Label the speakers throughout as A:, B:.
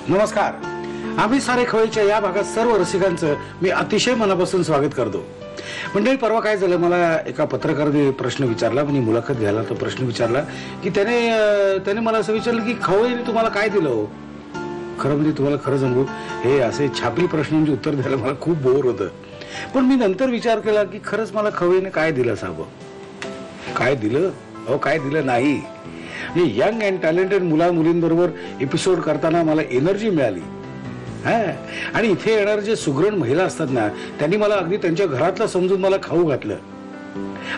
A: नमस्कार. आम्ही सारे खवयच्या या भागात सर्व रसिकांचं मी अतिशय मनापासून स्वागत करतो. मंडळी, परवा काय झालं, मला एका पत्रकाराने प्रश्न विचारला, म्हणजे मुलाखत घ्यायला तो प्रश्न विचारला की त्याने मला असं विचारलं की खवय्याने तुम्हाला काय दिलं हो. खरं म्हणजे तुम्हाला खरं सांगू, हे असे छापील प्रश्नांचे उत्तर द्यायला मला खूप बोर होतं. पण मी नंतर विचार केला की खरंच मला खवय्याने काय दिलं असावं. काय दिलं? अहो, काय दिलं नाही. यंग अँड टॅलेंटेड मुला मुलींबरोबर एपिसोड करताना मला एनर्जी मिळाली. आणि इथे येणारे जे सुगरण महिला असतात ना, त्यांनी मला अगदी त्यांच्या घरातलं समजून मला खाऊ घातलं.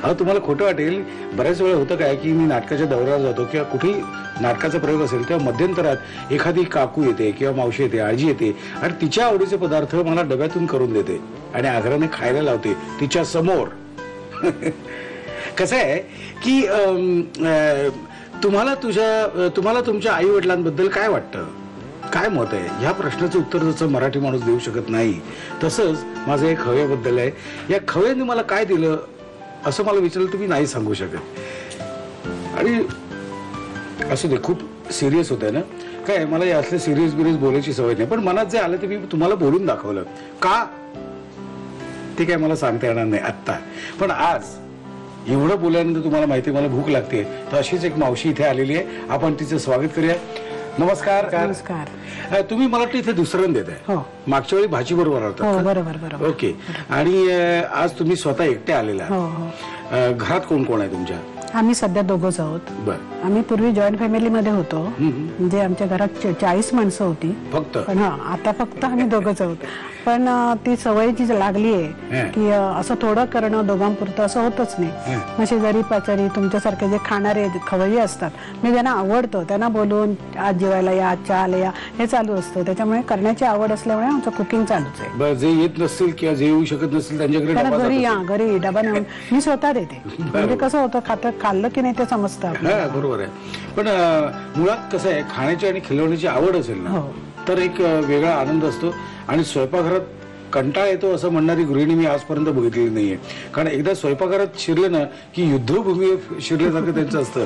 A: अहो, तुम्हाला खोटं वाटेल, बऱ्याच वेळा होतं काय की मी नाटकाच्या दौऱ्यावर जातो किंवा कुठेही नाटकाचा प्रयोग असेल तेव्हा मध्यंतरात एखादी काकू येते किंवा मावशी येते, आजी येते आणि तिच्या आवडीचे पदार्थ मला डब्यातून करून देते आणि आग्रहाने खायला लावते तिच्या समोर. कसं आहे की तुम्हाला तुमच्या आई वडिलांबद्दल काय वाटतं, काय मत आहे, ह्या प्रश्नाचं उत्तर जसं मराठी माणूस देऊ शकत नाही, तसंच माझं एक खवय्याबद्दल आहे. या खवय्याने मला काय दिलं असं मला विचारलं तर मी नाही सांगू शकत. आणि असू दे, खूप सिरियस होत आहे ना काय, मला या असले सिरियस बोलायची सवय नाही, पण मनात जे आलं ते मी तुम्हाला बोलून दाखवलं. का ते काय मला सांगता येणार नाही आत्ता. पण आज एवढं बोलल्यानंतर तुम्हाला माहिती मला भूक लागते, तर अशीच एक मावशी इथे आलेली आहे, आपण तिचं स्वागत करूया. नमस्कार.
B: नमस्कार.
A: तुम्ही मला वाटतं इथे दुसरं देत आहे. मागच्या वेळी भाजी बरोबर होता.
B: बरोबर.
A: ओके. आणि आज तुम्ही स्वतः एकटे आलेला आहात. घरात कोण कोण आहे तुमच्या?
B: आम्ही सध्या दोघंच आहोत. आम्ही पूर्वी जॉईंट फॅमिली मध्ये होतो, म्हणजे आमच्या घरात 40 माणसं होती फक्त. पण आता फक्त आम्ही दोघंच आहोत. पण ती सवय जी लागली आहे की असं थोडं करणं दोघांपुरतं असं होतच नाही. मग शेजारी पाचारी तुमच्यासारखे जे खाणारे खवय्ये असतात, मी ज्यांना आवडतं त्यांना बोलून आज जेवायला या, आज चहाला या, हे चालू असतं. त्याच्यामुळे करण्याची आवड असल्यामुळे आमचं कुकिंग चालूच आहे.
A: जे येत नसतील किंवा जे येऊ शकत नसतील त्यांच्याकडे
B: घरी या, घरी डबा नेऊन मी स्वतः देते. म्हणजे कसं होतं, खाल्लं की नाही ते समजतं.
A: बरोबर आहे. पण मुळात कसं आहे, खाण्याची आणि खिलवण्याची आवड असेल ना तर एक वेगळा आनंद असतो. आणि स्वयंपाकघरात कंटाळा येतो असं म्हणणारी गृहिणी मी आजपर्यंत बघितलेली नाहीये. कारण एकदा स्वयंपाकघरात शिरलं ना की युद्धभूमी शिरल्यासारखं त्यांचं असतं.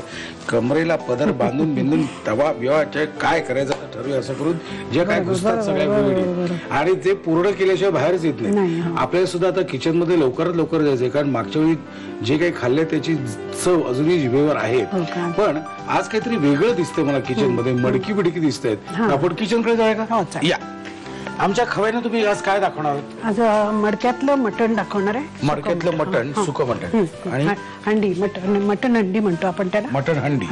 A: कमरेला पदर बांधून बिंदून तवा बिवा काय करायचं ठरवूया असं करून जे काय घुसतात सगळ्या गृहिणी, आणि ते पूर्ण केल्याशिवाय बाहेरच येत नाही. आपल्याला सुद्धा आता किचन मध्ये लवकरात लवकर जायचंय, कारण मागच्या वेळी जे काही खाल्लंय त्याची चव अजूनही जिभेवर आहे. पण आज काहीतरी वेगळं दिसतंय मला किचन मध्ये, मडकी बिडकी दिसतायत. आपण किचनकडे जाऊया का? या. आमच्या खवय्यानं तुम्ही आज काय दाखवणार आहात?
B: आज मडक्यातलं मटण दाखवणार आहे.
A: मडक्यातलं मटण, सुकं मटण आणि
B: हंडी, मटण हंडी म्हणतो आपण त्याला.
A: मटण हंडी.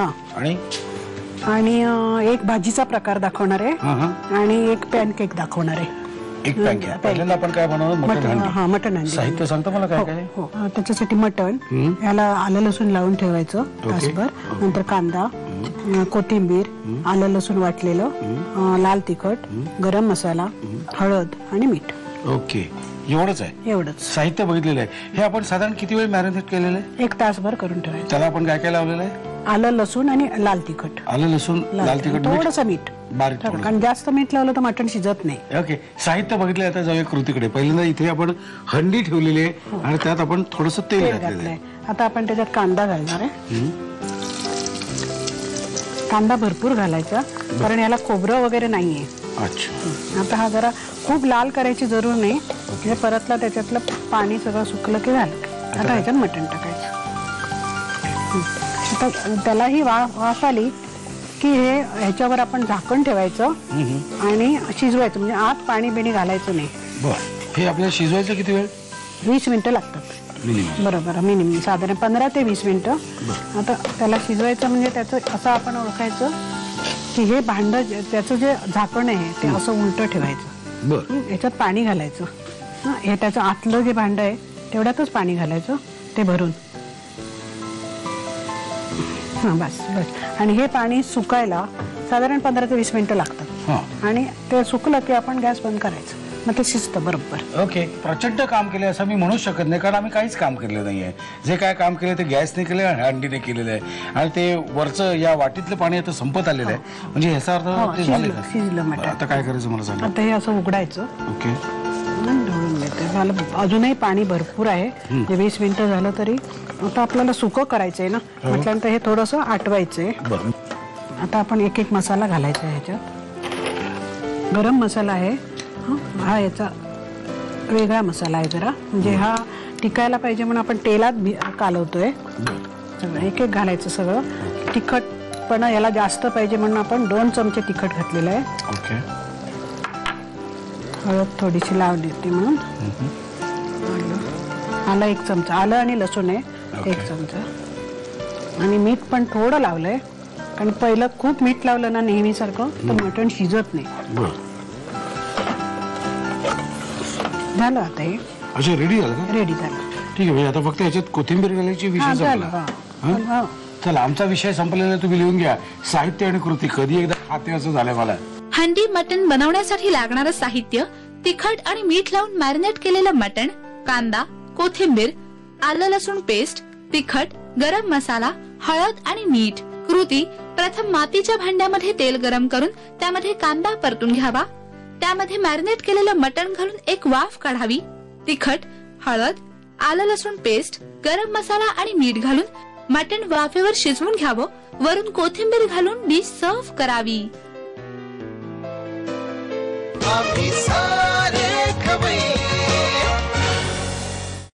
B: आणि एक भाजीचा प्रकार दाखवणार आहे आणि एक पॅनकेक दाखवणार आहे.
A: एक पॅनकेक. पहिल्यांदा आपण काय बनवणार?
B: मटण हंडी.
A: साहित्य सांगतो मला काय काय?
B: त्याच्यासाठी मटण, याला आलं लसूण लावून ठेवायचं तासभर. नंतर कांदा, कोथिंबीर, आलं लसूण वाटलेलं, लाल तिखट, गरम मसाला, हळद आणि मीठ.
A: ओके. एवढंच आहे?
B: एवढंच
A: साहित्य बघितलेलं आहे. हे आपण साधारण किती वेळ मॅरिनेट केलेलं आहे?
B: 1 तासभर करून ठेवायचं.
A: त्याला आपण काय काय लावलेलं आहे?
B: आलं लसूण आणि लाल तिखट.
A: आलं लसूण, लाल तिखट,
B: थोडंसं मीठ
A: बारीक.
B: कारण जास्त मीठ लावलं तर मटण शिजत नाही.
A: ओके. साहित्य बघितलं. आता जाऊया कृतीकडे. पहिल्यांदा इथे आपण हंडी ठेवलेली आहे आणि त्यात आपण थोडंसं तेल घातलेलं आहे.
B: आता आपण त्याच्यात कांदा घालणार आहे. कांदा भरपूर घालायचा, कारण याला खोबरं वगैरे नाहीये.
A: अच्छा.
B: आता हा जरा खूप लाल करायची जरूर नाही. म्हणजे परतला त्याच्यातलं पाणी सगळं सुकलं की झालं. आता ह्याच्यात मटण टाकायचं. आता त्यालाही वाफ आली की ह्याच्यावर आपण झाकण ठेवायचं आणि शिजवायचं. म्हणजे आत पाणी बिणी घालायचं नाही.
A: हे आपल्याला शिजवायचं किती वेळ?
B: 20 मिनिटं लागतात. बरोबर, मिनिमम साधारण 15 ते 20 मिनिटं. आता त्याला शिजवायचं म्हणजे त्याचं असं आपण ओळखायचं की हे भांड, त्याचं जे झाकण आहे ते असं उलटं ठेवायचं. याच्यात पाणी घालायचं. हे त्याचं आतलं जे भांड आहे तेवढ्यातच पाणी घालायचं, ते भरून. बस. आणि हे पाणी सुकायला साधारण 15 ते 20 मिनिटं लागतात. आणि ते सुकलं की आपण गॅस बंद करायचं, मग ते शिजतं बरोबर.
A: ओके. प्रचंड काम केले असं मी म्हणू शकत नाही, कारण आम्ही काहीच काम केलेलं नाहीये. जे काय काम केलं ते गॅसने केलं आणि हंडीने केलेलं आहे. आणि ते वरचं या वाटीतलं पाणी आता संपत आलेलं आहे. म्हणजे ह्याचा अर्थ
B: शिजलं मटण.
A: आता काय करायचं मला सांगा?
B: आता हे असं उघडायचं.
A: ओके.
B: ढवळून घेते. मला अजूनही पाणी भरपूर आहे. 20 मिनिटं झालं तरी आता आपल्याला सुकं करायचंय ना, म्हटल्यानंतर हे थोडंसं आटवायचंय. आता आपण एक एक मसाला घालायचा आहे ह्याच्यात. गरम मसाला आहे हा, याचा वेगळा मसाला आहे जरा, म्हणजे हा टिकायला पाहिजे म्हणून आपण तेलात कालवतोय. सगळं एक एक घालायचं सगळं. तिखटपणा याला जास्त पाहिजे म्हणून आपण 2 चमचे तिखट घातलेलं आहे. हळद थोडीशी लावली होती म्हणून. आलं 1 चमचा, आलं आणि लसूण आहे 1 चमचा. आणि मीठ पण थोडं लावलंय, कारण पहिलं खूप मीठ लावलं ना नेहमीसारखं तर मटण शिजत नाही. झालं आता हे.
A: अच्छा, रेडी झालं का?
B: रेडी झालं.
A: ठीक आहे, आता फक्त याच्यात कोथिंबीर घालायची, विषय संपला. चला, आमचा विषय संपलेला. तुम्ही लिहून घ्या. साहित्य आणि कृती. कधी एकदा खाते असं झालंय मला.
C: हंडी मटण बनवण्यासाठी लागणारं साहित्य: तिखट आणि मीठ लावून मॅरिनेट केलेलं मटण, कांदा, कोथिंबीर, आलं लसूण पेस्ट, तिखट, गरम मसाला, हळद आणि मीठ. कृती: प्रथम मातीच्या भांड्यामध्ये तेल गरम करून त्यामध्ये कांदा परतून घ्यावा. त्यामध्ये मॅरिनेट केलेलं मटण घालून एक वाफ काढावी. तिखट, हळद, आलं लसूण पेस्ट, गरम मसाला आणि मीठ घालून मटण वाफेवर शिजवून घ्यावं. वरून कोथिंबीर घालून डिश सर्व्ह करावी.